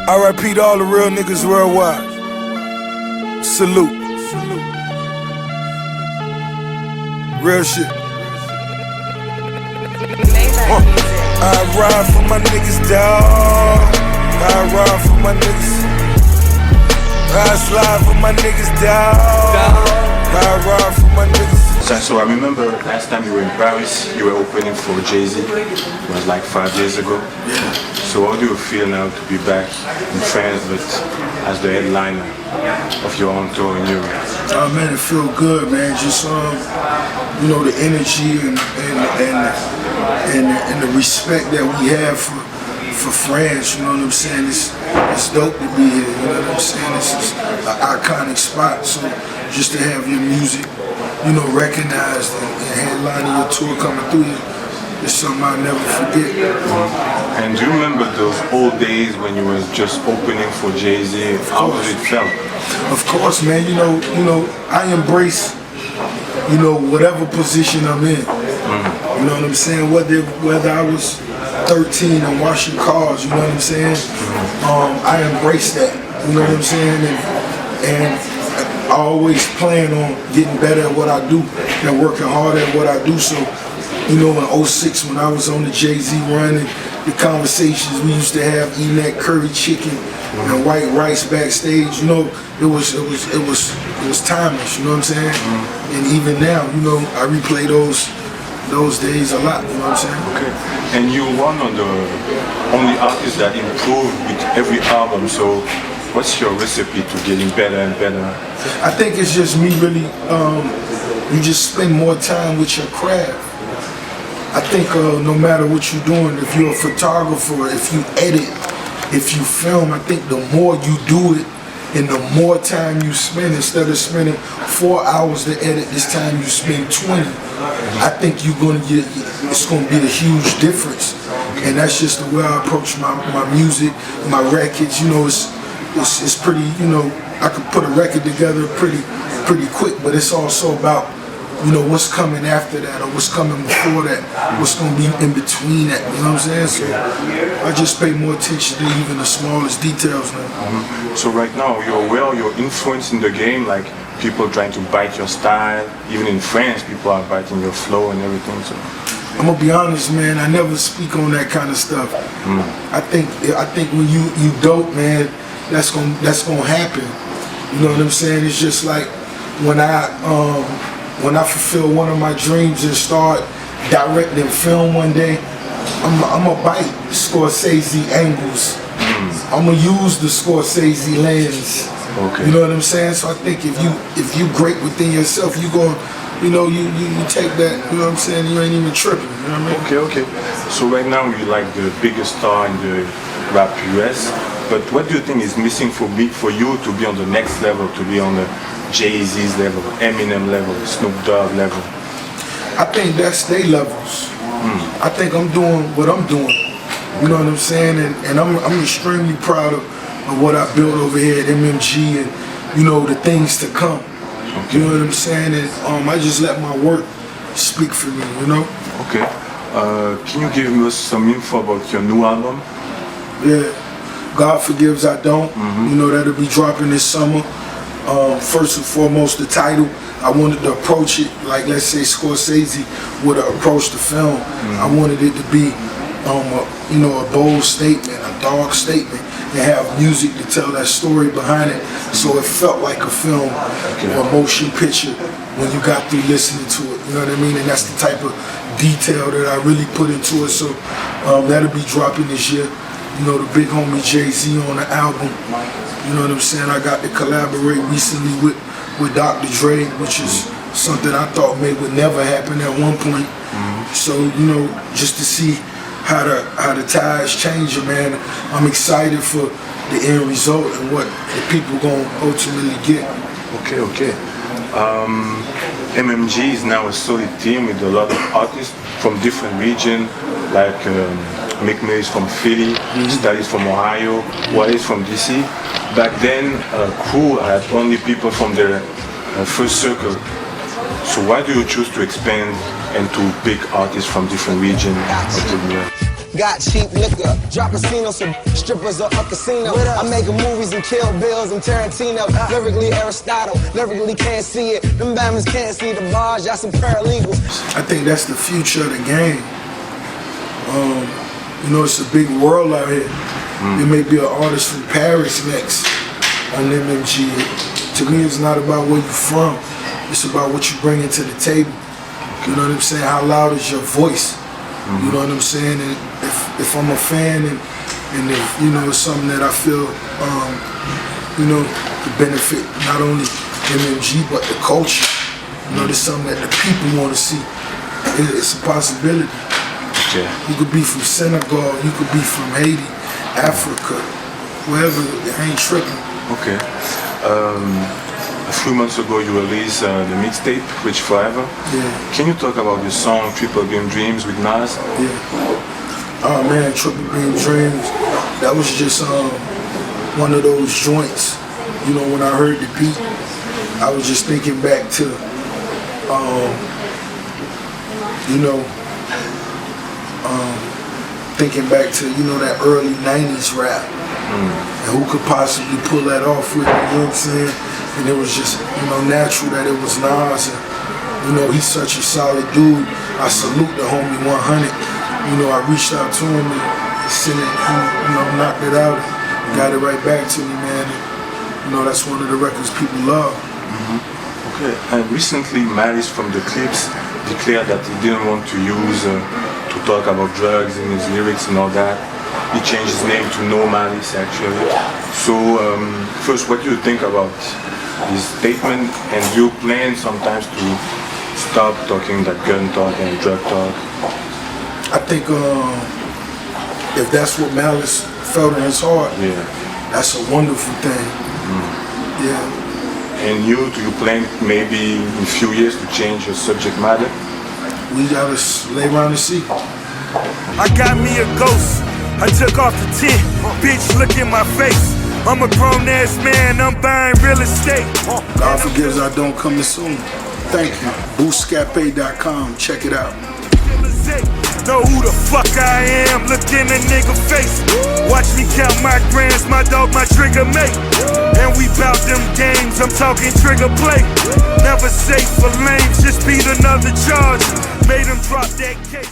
R.I.P. to all the real niggas worldwide. Salute. Real shit. I ride for my niggas, dawg. I ride for my niggas. I slide for my niggas, dawg. I ride for my niggas. So I remember last time you were in Paris, you were opening for Jay-Z. It was like 5 years ago. Yeah. So how do you feel now to be back in France, but as the headliner of your own tour in Europe? Oh man, it feel good, man. Just you know, the energy and the respect that we have for France. You know what I'm saying? It's dope to be here. You know what I'm saying? This is an iconic spot. So just to have your music, you know, recognized and headlining your tour coming through here, it's something I'll never forget. And do you remember those old days when you was just opening for Jay-Z? How did it feel? Of course, man. You know, I embrace, you know, whatever position I'm in. You know what I'm saying? Whether I was 13 and washing cars, you know what I'm saying? I embrace that. You know what I'm saying? And I always plan on getting better at what I do and working hard at what I do. So, you know, in 06 when I was on the Jay-Z run and the conversations we used to have eating that curry chicken and white rice backstage, you know, it was timeless, you know what I'm saying? And even now, you know, I replay those days a lot, you know what I'm saying? Okay. And you're one of the only artists that improve with every album, so what's your recipe to getting better and better? I think it's just me really, you just spend more time with your craft. I think no matter what you're doing, if you're a photographer, if you edit, if you film, I think the more you do it and the more time you spend, instead of spending 4 hours to edit, this time you spend 20. I think it's gonna be a huge difference. And that's just the way I approach my music, my records. You know, it's pretty, you know, I could put a record together pretty quick, but it's also about, you know, what's coming after that or what's coming before that, what's going to be in between that, you know what I'm saying? So I just pay more attention to even the smallest details now. So right now, you're influencing the game, like people trying to bite your style. Even in France, people are biting your flow and everything. So I'm going to be honest, man, I never speak on that kind of stuff. I think when you dope, man, that's gonna happen. You know what I'm saying? It's just like when I fulfill one of my dreams and start directing film one day, I'm a bite Scorsese angles. I'm gonna use the Scorsese lens. Okay. You know what I'm saying? So I think if you great within yourself, you go, you know, you take that. You know what I'm saying? You ain't even tripping. You know what I mean? Okay. So right now you're like the biggest star in the rap US. But what do you think is missing for you to be on the next level, to be on the Jay-Z's level, Eminem level, Snoop Dogg level? I think that's their levels. I think I'm doing what I'm doing. You know what I'm saying? And I'm extremely proud of what I built over here at MMG and, you know, the things to come. Okay. You know what I'm saying? And I just let my work speak for me, you know? Okay. Can you give us some info about your new album? Yeah. God Forgives, I Don't. You know, that'll be dropping this summer. First and foremost, the title, I wanted to approach it like, let's say, Scorsese would have approached the film. I wanted it to be, you know, a bold statement, a dark statement, and have music to tell that story behind it. So it felt like a film or a motion picture when you got through listening to it. You know what I mean? And that's the type of detail that I really put into it. So that'll be dropping this year. You know, the big homie Jay-Z on the album. You know what I'm saying? I got to collaborate recently with Dr. Dre, which is something I thought would never happen at one point. So, you know, just to see how the tides change, man, I'm excited for the end result and what the people gonna ultimately get. Okay. MMG is now a solid team with a lot of artists from different regions, like Mick Mills from Philly, Stallies from Ohio, Wise from DC. Back then, Crew had only people from their first circle. So why do you choose to expand and to pick artists from different regions of the world? got cheap liquor. Drop casinos so strippers are a casino. I'm making movies and Kill Bills and Tarantino. Lyrically Aristotle, lyrically can't see it. Them Bama's can't see the bars, y'all some paralegals. I think that's the future of the game. You know, it's a big world out here. There may be an artist from Paris next on MMG. To me, it's not about where you're from. It's about what you bring into the table. You know what I'm saying? How loud is your voice? You know what I'm saying? And if I'm a fan and if, you know, it's something that I feel, you know, could benefit not only MMG but the culture. You know, there's something that the people want to see. It's a possibility. Yeah. You could be from Senegal, you could be from Haiti, Africa, wherever. I ain't tripping. Okay. A few months ago you released the mixtape, Rich Forever. Yeah. Can you talk about the song Triple Beam Dreams with Nas? Yeah. Oh man, Triple Beam Dreams. That was just one of those joints. You know, when I heard the beat, I was just thinking back to, you know, thinking back to, you know, that early 90s rap. And who could possibly pull that off with me, you know what I'm saying? And it was just, you know, natural that it was Nas. And, you know, he's such a solid dude. I salute the homie 100. You know, I reached out to him and he sent it, you know, knocked it out and got it right back to me, man. And, you know, that's one of the records people love. Okay. And recently Malice from the Clips declared that he didn't want to use to talk about drugs in his lyrics and all that. He changed his name to No Malice actually. So first, what do you think about his statement, and do you plan sometimes to stop talking that gun talk and drug talk? I think if that's what Malice felt in his heart, Yeah. that's a wonderful thing. Yeah. And do you plan maybe in a few years to change your subject matter? We gotta lay around and see. I got me a ghost. I took off the tent. Bitch, look in my face. I'm a grown-ass man, I'm buying real estate. God forgives I don't coming soon. Thank you. booska-p.com. Check it out. Know who the fuck I am, look in a nigga face. Watch me count my grams, my dog, my trigger mate. And we bout them games, I'm talking trigger play. Never safe for lames, just beat another charge. Made him drop that case.